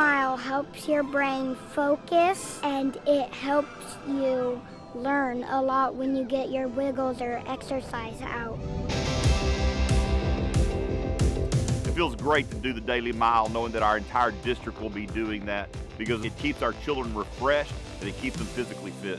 mile helps your brain focus, and it helps you learn a lot when you get your wiggles or exercise out. It feels great to do the daily mile knowing that our entire district will be doing that because it keeps our children refreshed and it keeps them physically fit.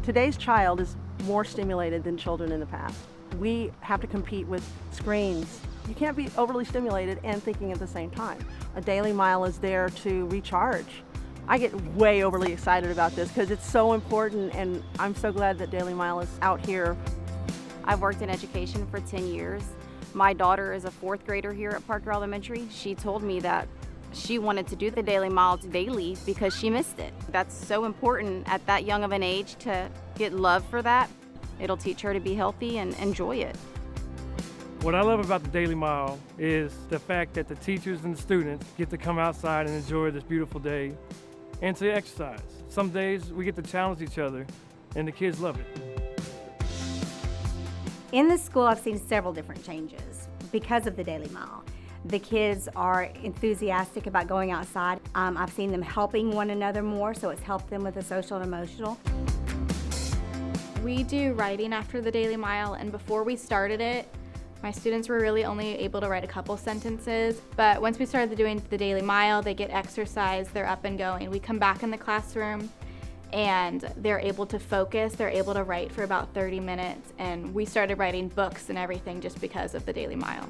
Today's child is more stimulated than children in the past. We have to compete with screens. You can't be overly stimulated and thinking at the same time. A daily mile is there to recharge. I get way overly excited about this because it's so important, and I'm so glad that Daily Mile is out here. I've worked in education for 10 years. My daughter is a 4th grader here at Parker Elementary. She told me that she wanted to do the Daily Mile daily because she missed it. That's so important at that young of an age to get love for that. It'll teach her to be healthy and enjoy it. What I love about the Daily Mile is the fact that the teachers and the students get to come outside and enjoy this beautiful day and to exercise. Some days we get to challenge each other and the kids love it. In the school, I've seen several different changes because of the Daily Mile. The kids are enthusiastic about going outside. I've seen them helping one another more, so it's helped them with the social and emotional. We do writing after the Daily Mile, and before we started it, my students were really only able to write a couple sentences, but once we started doing the Daily Mile, they get exercise, they're up and going. We come back in the classroom and they're able to focus, they're able to write for about 30 minutes, and we started writing books and everything just because of the Daily Mile.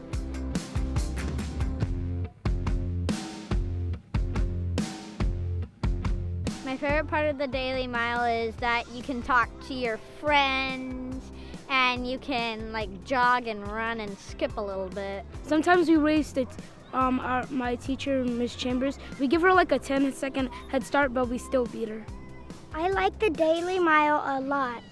My favorite part of the Daily Mile is that you can talk to your friends and you can jog and run and skip a little bit. Sometimes we race it. My teacher, Miss Chambers, we give her a 10-second head start, but we still beat her. I like the Daily Mile a lot.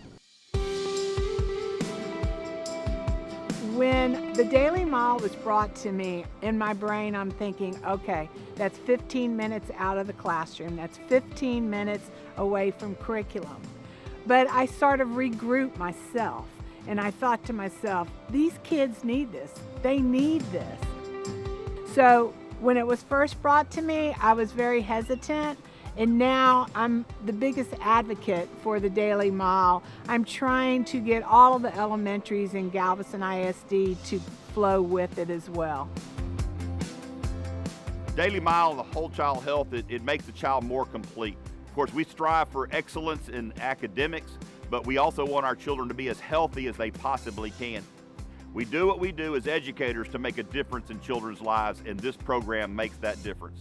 When the Daily Mile was brought to me, in my brain I'm thinking, okay, that's 15 minutes out of the classroom. That's 15 minutes away from curriculum. But I sort of regrouped myself, and I thought to myself, these kids need this. They need this. So when it was first brought to me, I was very hesitant. And now I'm the biggest advocate for the Daily Mile. I'm trying to get all of the elementaries in Galveston ISD to flow with it as well. Daily Mile, the whole child health, it makes the child more complete. Of course, we strive for excellence in academics, but we also want our children to be as healthy as they possibly can. We do what we do as educators to make a difference in children's lives, and this program makes that difference.